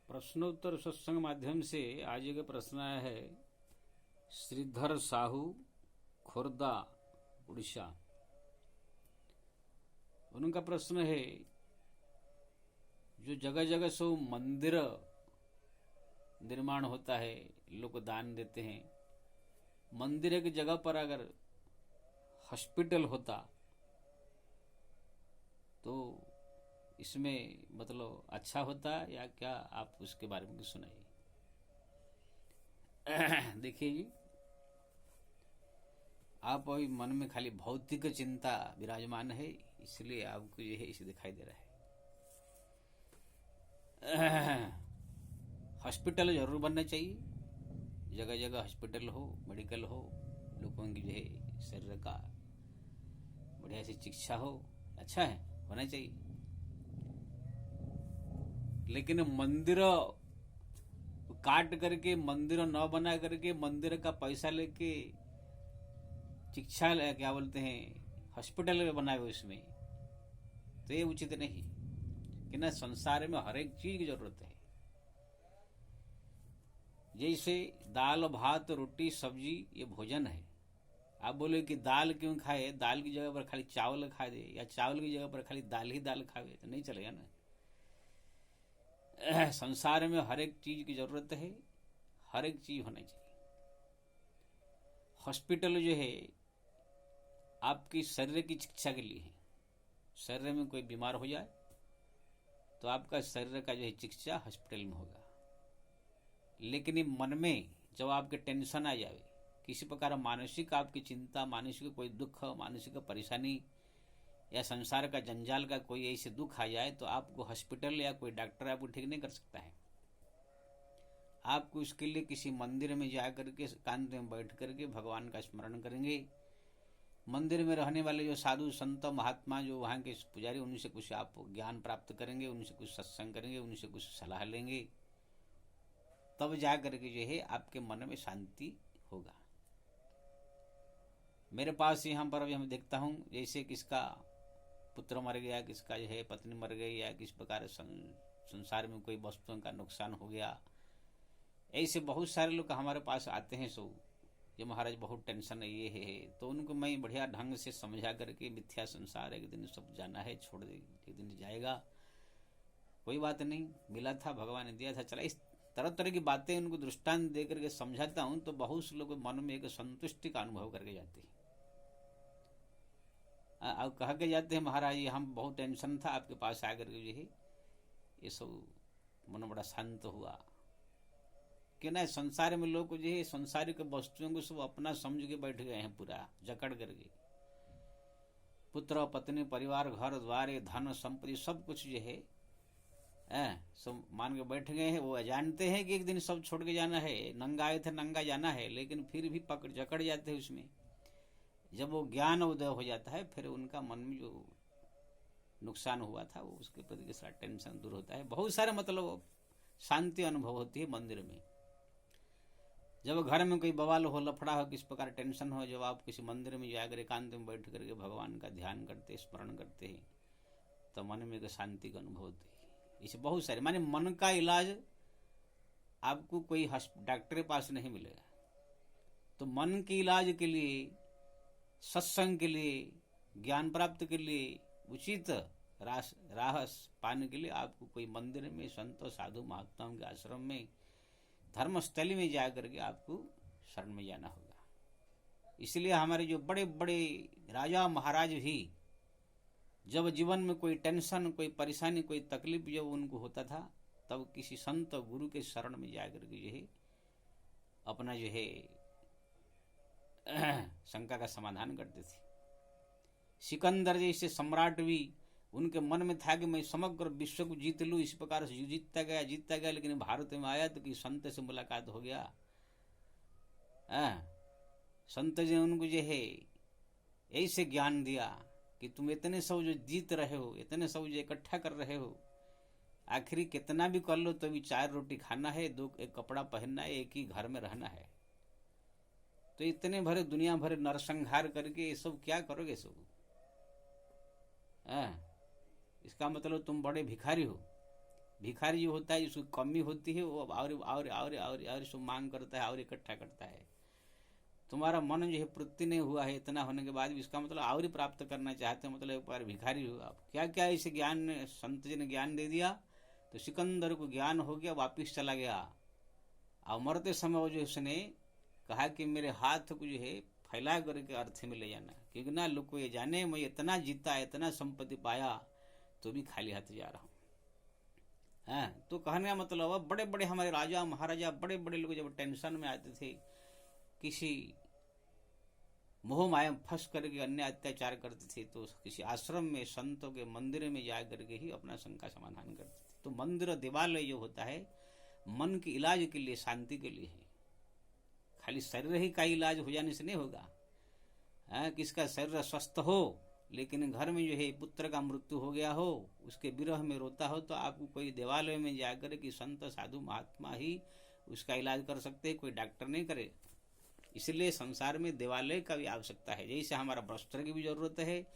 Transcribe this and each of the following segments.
प्रश्नोत्तर सत्संग माध्यम से आज का प्रश्न आया है। श्रीधर साहू, खोर्दा, उड़ीसा। उनका प्रश्न है, जो जगह जगह सो मंदिर निर्माण होता है, लोग दान देते हैं। मंदिर की जगह पर अगर हॉस्पिटल होता तो इसमें मतलब अच्छा होता या क्या? आप उसके बारे में कुछ सुनाइए। देखिए जी, आप अभी मन में खाली भौतिक चिंता विराजमान है, इसलिए आपको ये है इसे दिखाई दे रहा है। हॉस्पिटल जरूर बनना चाहिए, जगह जगह हॉस्पिटल हो, मेडिकल हो, लोगों की जो है शरीर का बढ़िया से चिकित्सा हो, अच्छा है, होना चाहिए। लेकिन मंदिर काट करके, मंदिर न बना करके, मंदिर का पैसा लेके चिकित्सा क्या बोलते हैं हॉस्पिटल बनाए उसमें, तो ये उचित नहीं कि ना। संसार में हर एक चीज की जरूरत है। जैसे दाल भात रोटी सब्जी ये भोजन है। आप बोले कि दाल क्यों खाए, दाल की जगह पर खाली चावल खा दे या चावल की जगह पर खाली दाल ही दाल खावे तो नहीं चलेगा ना। संसार में हर एक चीज की जरूरत है, हर एक चीज होना चाहिए। हॉस्पिटल जो है आपकी शरीर की चिकित्सा के लिए है। शरीर में कोई बीमार हो जाए तो आपका शरीर का जो है चिकित्सा हॉस्पिटल में होगा। लेकिन मन में जब आपके टेंशन आ जाए, किसी प्रकार मानसिक आपकी चिंता, मानसिक कोई दुख, मानसिक परेशानी या संसार का जंजाल का कोई ऐसे दुख आ जाए तो आपको हॉस्पिटल या कोई डॉक्टर आपको ठीक नहीं कर सकता है। आपको उसके लिए किसी मंदिर में जाकर के एकांत में बैठ करके भगवान का स्मरण करेंगे। मंदिर में रहने वाले जो साधु संत महात्मा, जो वहाँ के पुजारी, उनसे कुछ आप ज्ञान प्राप्त करेंगे, उनसे कुछ सत्संग करेंगे, उनसे कुछ सलाह लेंगे, तब जा करके जो है आपके मन में शांति होगा। मेरे पास यहाँ पर अभी हम देखता हूँ, जैसे किसका पुत्र मर गया, किसका जो है पत्नी मर गई, या किस प्रकार संसार में कोई वस्तुओं का नुकसान हो गया, ऐसे बहुत सारे लोग हमारे पास आते हैं। सो ये महाराज बहुत टेंशन है, ये है, तो उनको मैं बढ़िया ढंग से समझा करके, मिथ्या संसार, एक दिन सब जाना है, छोड़ दे, एक दिन जाएगा, कोई बात नहीं, मिला था भगवान ने दिया था, चला, इस तरह तरह की बातें उनको दृष्टांत दे करके समझाता हूं, तो बहुत से लोग मन में एक संतुष्टि का अनुभव करके जाते हैं। अब कह के जाते हैं, महाराज ये हम बहुत टेंशन था, आपके पास आकर के जो है ये सब मन बड़ा शांत हुआ। कि ना संसार में लोग जो है संसारिक वस्तुओं को सब अपना समझ के बैठ गए हैं, पूरा जकड़ करके। पुत्र पत्नी परिवार घर द्वार धन संपत्ति सब कुछ जो है सब मान के बैठ गए हैं। वो जानते हैं कि एक दिन सब छोड़ के जाना है, नंगा आए थे नंगा जाना है, लेकिन फिर भी पकड़ जकड़ जाते हैं उसमें। जब वो ज्ञान उदय हो जाता है, फिर उनका मन में जो नुकसान हुआ था वो उसके प्रति सारा टेंशन दूर होता है। बहुत सारे मतलब शांति अनुभव होती है मंदिर में। जब घर में कोई बवाल हो, लफड़ा हो, किस प्रकार टेंशन हो, जब आप किसी मंदिर में जाकर एकांत में बैठ करके भगवान का ध्यान करते, स्मरण करते हैं, तो मन में एक शांति का अनुभव होती है। इसे बहुत सारे माने मन का इलाज आपको कोई डॉक्टर के पास नहीं मिलेगा। तो मन के इलाज के लिए, सत्संग के लिए, ज्ञान प्राप्त के लिए, उचित राह पाने के लिए आपको कोई मंदिर में, संतों साधु महात्माओं के आश्रम में, धर्मस्थली में जाकर के आपको शरण में जाना होगा। इसलिए हमारे जो बड़े बड़े राजा महाराज भी जब जीवन में कोई टेंशन, कोई परेशानी, कोई तकलीफ जब उनको होता था, तब किसी संत गुरु के शरण में जाकर के जो है अपना जो है शंका का समाधान करते थे। सिकंदर जैसे सम्राट भी, उनके मन में था कि मैं समग्र विश्व को जीत लूं, इस प्रकार से जीतता गया, लेकिन भारत में आया तो कि संत से मुलाकात हो गया। संत जी ने उनको जो है ऐसे ज्ञान दिया कि तुम इतने सब जो जीत रहे हो, इतने सब जो इकट्ठा कर रहे हो, आखिरी कितना भी कर लो तो भी 4 रोटी खाना है, 2 एक कपड़ा पहनना है, एक ही घर में रहना है। तो इतने भरे दुनिया भरे नरसंहार करके ये सब क्या करोगे सब? इसका मतलब तुम बड़े भिखारी हो। भिखारी जो होता है जिसको कमी होती है वो और सब मांग करता है और इकट्ठा करता है। तुम्हारा मन जो है तृप्ति नहीं हुआ है इतना होने के बाद भी, इसका मतलब और ही प्राप्त करना चाहते हो, मतलब एक बार भिखारी हो आप। क्या क्या इसे ज्ञान संत जी ने ज्ञान दे दिया, तो सिकंदर को ज्ञान हो गया, वापिस चला गया। और मरते समय जो उसने कहा कि मेरे हाथ को जो है फैला करके अर्थ में ले जाना, क्योंकि ना लोग को ये जाने मैं इतना जीता, इतना संपत्ति पाया, तो भी खाली हाथ जा रहा हूँ। तो कहने का मतलब बड़े बड़े हमारे राजा महाराजा, बड़े बड़े लोग जब टेंशन में आते थे, किसी मोह माया में फंस करके अन्य अत्याचार करते थे, तो किसी आश्रम में संतों के मंदिर में जा करके ही अपना शंका समाधान करते थे। तो मंदिर देवालय जो होता है मन के इलाज के लिए, शांति के लिए है। खाली शरीर ही का इलाज हो जाने से नहीं होगा। किसका शरीर स्वस्थ हो लेकिन घर में जो है पुत्र का मृत्यु हो गया हो, उसके विरह में रोता हो, तो आपको कोई देवालय में जाकर कि संत साधु महात्मा ही उसका इलाज कर सकते हैं, कोई डॉक्टर नहीं करे। इसलिए संसार में देवालय का भी आवश्यकता है। जैसे हमारा वस्त्र की भी जरूरत है,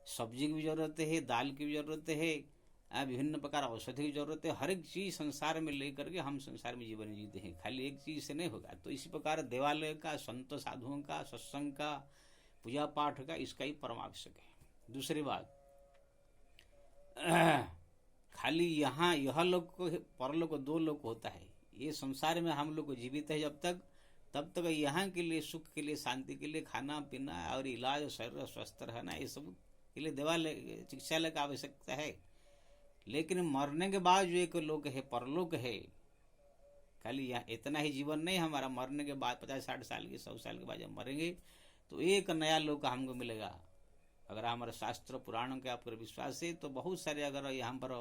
सब्जी की भी जरूरत है, दाल की भी जरूरत है, विभिन्न प्रकार औषधि की जरूरत है। हर एक चीज संसार में लेकर के हम संसार में जीवन जीते हैं, खाली एक चीज से नहीं होगा। तो इसी प्रकार देवालय का, संत साधुओं का, सत्संग का, पूजा पाठ का, इसका ही परम आवश्यक है। दूसरी बात, खाली यहाँ यह लोग को परलोक को दो लोग होता है। ये संसार में हम लोग को जीवित है जब तक, तब तक यहाँ के लिए, सुख के लिए, शांति के लिए, खाना पीना और इलाज, शरीर स्वस्थ रहना, ये सब के लिए देवालय चिकित्सालय का आवश्यकता है। लेकिन मरने के बाद जो एक लोक है, परलोक है, खाली यहाँ इतना ही जीवन नहीं हमारा। मरने के बाद 50-60 साल के, 100 साल के बाद जब मरेंगे तो एक नया लोक हमको मिलेगा। अगर हमारे शास्त्र पुराणों के आपको विश्वास है तो बहुत सारे, अगर यहाँ पर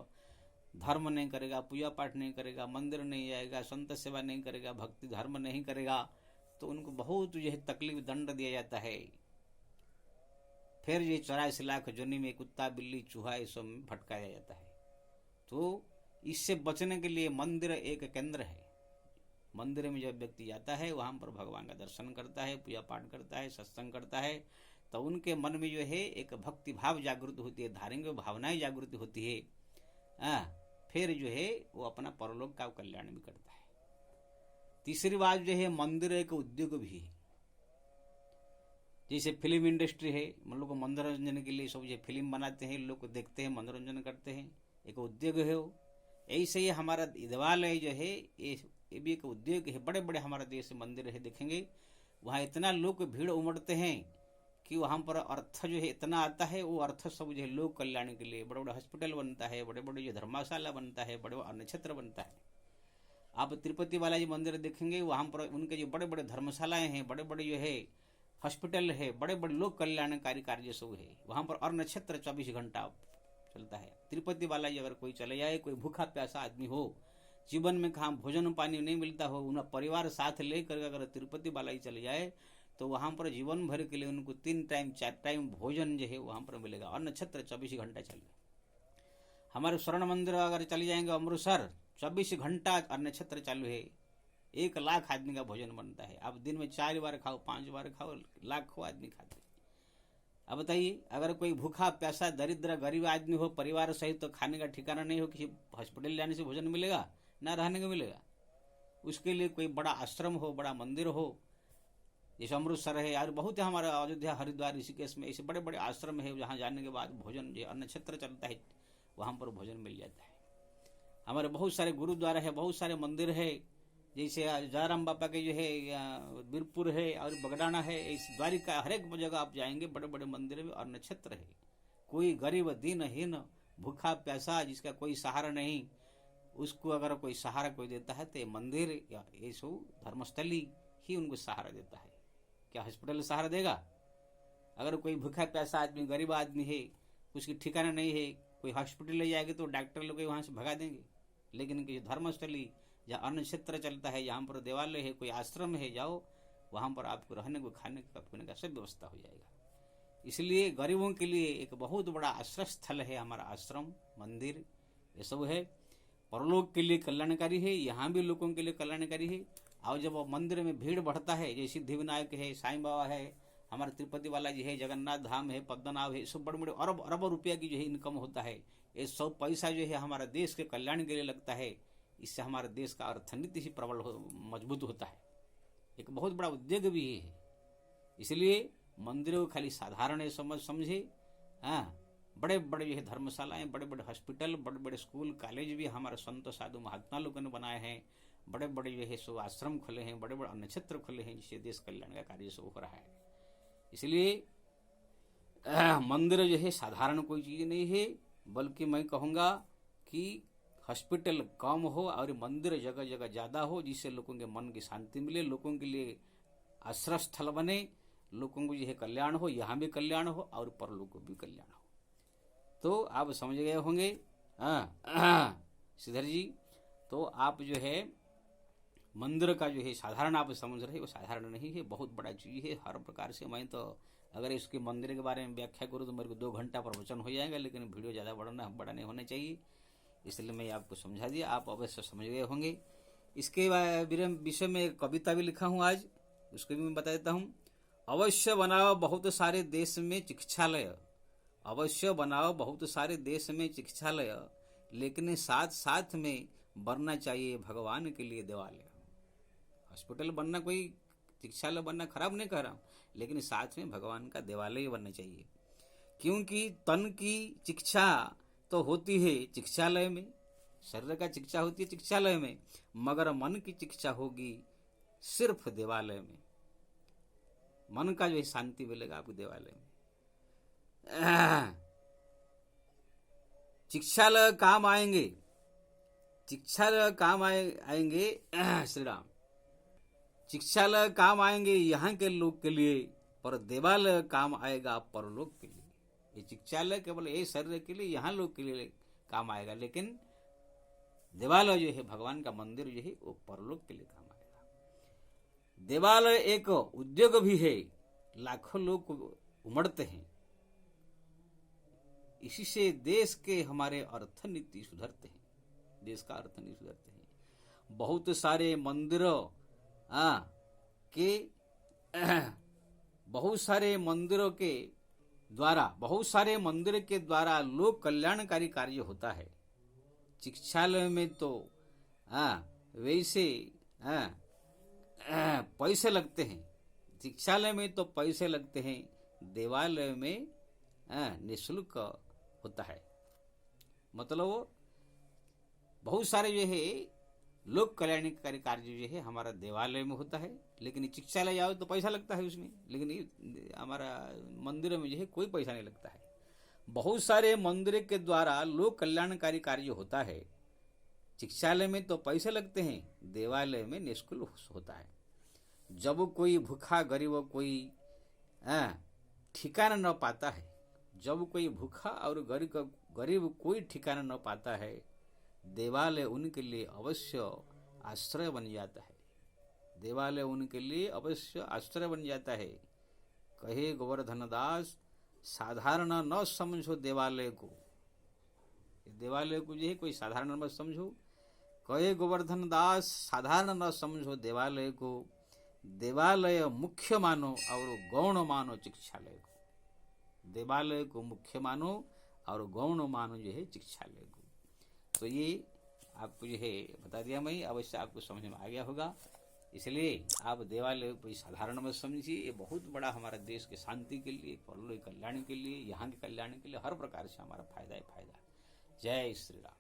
धर्म नहीं करेगा, पूजा पाठ नहीं करेगा, मंदिर नहीं जाएगा, संत सेवा नहीं करेगा, भक्ति धर्म नहीं करेगा, तो उनको बहुत जो है तकलीफ, दंड दिया जाता है। फिर ये 84 लाख जोनी में कुत्ता बिल्ली चूहा ये सब में भटकाया जाता है। तो इससे बचने के लिए मंदिर एक केंद्र है। मंदिर में जब व्यक्ति जाता है वहां पर भगवान का दर्शन करता है, पूजा पाठ करता है, सत्संग करता है, तो उनके मन में जो है एक भक्ति भाव जागृत होती है, धार्मिक भावनाएं जागृत होती है। फिर जो है वो अपना परलोक का कल्याण भी करता है। तीसरी बात जो है, मंदिर एक उद्योग भी है। जैसे फिल्म इंडस्ट्री है, हम लोग को मनोरंजन के लिए सब ये फिल्म बनाते हैं, लोग को देखते हैं, मनोरंजन करते हैं, एक उद्योग है वो। ऐसे ही हमारा देवालय जो है ये भी एक उद्योग है। बड़े बड़े हमारे देश में मंदिर है, देखेंगे वहाँ इतना लोग भीड़ उमड़ते हैं कि वहाँ पर अर्थ जो है इतना आता है, वो अर्थ सब जो है लोक कल्याण के लिए बड़े बड़े हॉस्पिटल बनता है, बड़े बड़े जो धर्मशाला बनता है, बड़े बड़े नक्षत्र बनता है। आप तिरुपति बालाजी मंदिर देखेंगे, वहाँ पर उनके जो बड़े बड़े धर्मशालाएं हैं, बड़े बड़े जो है हॉस्पिटल है, बड़े बड़े लोक कल्याणकारी कार्य सब है। वहाँ पर और नक्षत्र 24 घंटा चलता है। तिरुपति बालाजी अगर कोई चले जाए, कोई भूखा प्यासा आदमी हो, जीवन में कहाँ भोजन पानी नहीं मिलता हो, उनका परिवार साथ लेकर अगर तिरुपति बालाजी चले जाए तो वहाँ पर जीवन भर के लिए उनको 3 टाइम 4 टाइम भोजन जो है वहाँ पर मिलेगा, और नक्षत्र 24 घंटा चल रहे। हमारे स्वर्ण मंदिर अगर चले जाएंगे अमृतसर, 24 घंटा और नक्षत्र चालू है, 1 लाख आदमी का भोजन बनता है। आप दिन में 4 बार खाओ, 5 बार खाओ, लाखों आदमी खाते हैं। अब बताइए, अगर कोई भूखा प्यासा दरिद्र गरीब आदमी हो, परिवार सहित, तो खाने का ठिकाना नहीं हो, किसी हॉस्पिटल जाने से भोजन मिलेगा ना रहने को मिलेगा। उसके लिए कोई बड़ा आश्रम हो, बड़ा मंदिर हो, जैसे अमृतसर है यार, बहुत है हमारा अयोध्या, हरिद्वार, ऋषिकेश में ऐसे बड़े बड़े आश्रम है जहाँ जाने के बाद भोजन जो नक्षत्र चलता है वहाँ पर भोजन मिल जाता है। हमारे बहुत सारे गुरुद्वारा है, बहुत सारे मंदिर है, जैसे जयराम बापा के जो है वीरपुर है और बगडाना है, इस द्वारिका, हर एक जगह आप जाएंगे बड़े बड़े मंदिर में और नक्षत्र है। कोई गरीब दीनहीन भूखा प्यासा जिसका कोई सहारा नहीं, उसको अगर कोई सहारा कोई देता है तो मंदिर या ये सब धर्मस्थली ही उनको सहारा देता है। क्या हॉस्पिटल सहारा देगा? अगर कोई भूखा प्यासा आदमी, गरीब आदमी है, उसकी ठिकाना नहीं है, कोई हॉस्पिटल ले जाएंगे तो डॉक्टर लोग वहां से भगा देंगे। लेकिन किसी धर्मस्थली जहाँ अन्न क्षेत्र चलता है, जहाँ पर देवालय है, कोई आश्रम है, जाओ वहां पर आपको रहने को, खाने का, पीने का सब व्यवस्था हो जाएगा। इसलिए गरीबों के लिए एक बहुत बड़ा आश्रय स्थल है हमारा आश्रम, मंदिर, ये सब है। परलोक के लिए कल्याणकारी है, यहाँ भी लोगों के लिए कल्याणकारी है। और जब मंदिर में भीड़ बढ़ता है, जैसे सिद्धिविनायक है, साईं बाबा है, हमारा तिरुपति बालाजी है, जगन्नाथ धाम है, पद्मनाभ है, सब बड़े बड़े अरब अरबों रुपया की जो है इनकम होता है। ये सब पैसा जो है हमारा देश के कल्याण के लिए लगता है। इससे हमारे देश का अर्थनीति ही प्रबल मजबूत होता है। एक बहुत बड़ा उद्योग भी है। इसलिए मंदिरों को खाली साधारण समझे। हाँ, बड़े बड़े जो है धर्मशालाएं, बड़े बड़े हॉस्पिटल, बड़े बड़े स्कूल कॉलेज भी हमारे संत साधु महात्मा लोगों ने बनाए हैं। बड़े बड़े जो है सो आश्रम खुले हैं, बड़े बड़े नक्षत्र खुले हैं, जिससे देश कल्याण का कार्य सब हो रहा है। इसलिए मंदिर जो है साधारण कोई चीज नहीं है, बल्कि मैं कहूँगा कि हॉस्पिटल कम हो और मंदिर जगह जगह ज्यादा हो, जिससे लोगों के मन की शांति मिले, लोगों के लिए आश्रय स्थल बने, लोगों को जो है कल्याण हो, यहाँ भी कल्याण हो और परलोक को भी कल्याण हो। तो आप समझ गए होंगे श्रीधर जी। तो आप जो है मंदिर का जो है साधारण आप समझ रहे, वो साधारण नहीं है, बहुत बड़ा चीज है हर प्रकार से। मैं तो अगर इसके मंदिर के बारे में व्याख्या करूँ तो मेरे को 2 घंटा प्रवचन हो जाएगा, लेकिन वीडियो ज़्यादा बड़ा नहीं होना चाहिए, इसलिए मैं आपको समझा दिया, आप अवश्य समझ गए होंगे। इसके विषय में एक कविता भी लिखा हूँ आज, उसको भी मैं बता देता हूँ। अवश्य बनाओ बहुत सारे देश में चिकित्सालय, अवश्य बनाओ बहुत सारे देश में चिकित्सालय, लेकिन साथ साथ में बनना चाहिए भगवान के लिए देवालय। हॉस्पिटल बनना, कोई चिकित्सालय बनना खराब नहीं कह रहा हूँ, लेकिन साथ में भगवान का देवालय बनना चाहिए। क्योंकि तन की चिकित्सा तो होती है चिकित्सालय में, शरीर का चिकित्सा होती है चिकित्सालय में, मगर मन की चिकित्सा होगी सिर्फ देवालय में। मन का जो है शांति मिलेगा आपको देवालय में। चिकित्सालय काम आएंगे, चिकित्सालय काम आएंगे श्री राम, चिकित्सालय काम आएंगे यहाँ के लोग के लिए, पर देवालय काम आएगा परलोक के लिए। ये चिकित्सालय केवल ये शरीर के लिए, यहाँ लोग के लिए काम आएगा, लेकिन देवालय जो है भगवान का मंदिर जो है वो परलोक के लिए काम आएगा। देवालय एक उद्योग भी है, लाखों लोग उमड़ते हैं, इसी से देश के हमारे अर्थनीति सुधरते हैं, देश का अर्थनीति सुधरते हैं। बहुत सारे मंदिरों बहुत सारे मंदिरों के द्वारा, बहुत सारे मंदिर के द्वारा लोक कल्याणकारी कार्य होता है। चिकित्सालय में तो वैसे पैसे लगते हैं, चिकित्सालय में तो पैसे लगते हैं, देवालय में निःशुल्क होता है। मतलब बहुत सारे जो है लोक कल्याणकारी कार्य जो है हमारा देवालय में होता है, लेकिन चिकित्सालय जाओ तो पैसा लगता है उसमें, लेकिन हमारा मंदिर में जो है कोई पैसा नहीं लगता है। बहुत सारे मंदिर के द्वारा लोक कल्याणकारी कार्य होता है, चिकित्सालय में तो पैसे लगते हैं, देवालय में निःशुल्क होता है। जब कोई भूखा गरीब कोई ठिकाना न पाता है, जब कोई भूखा और गरीब कोई ठिकाना न पाता है, देवालय उनके लिए अवश्य आश्रय बन जाता है, देवालय उनके लिए अवश्य आश्रय बन जाता है। कहे गोवर्धन दास साधारण न समझो देवालय को, देवालय को जो है कोई साधारण मत समझो। कहे गोवर्धन दास साधारण न समझो देवालय को, देवालय मुख्य मानो और गौण मानो चिकित्सालय को, देवालय को मुख्य मानो और गौण मानो जो है चिकित्सालय को। तो ये आपको जो है बता दिया मैं, अवश्य आपको समझ में आ गया होगा। इसलिए आप देवालय को साधारण मत समझिए, ये बहुत बड़ा हमारा देश के शांति के लिए, परलोक कल्याण के लिए, यहाँ के कल्याण के लिए, हर प्रकार से हमारा फायदा ही फायदा। जय श्री राम।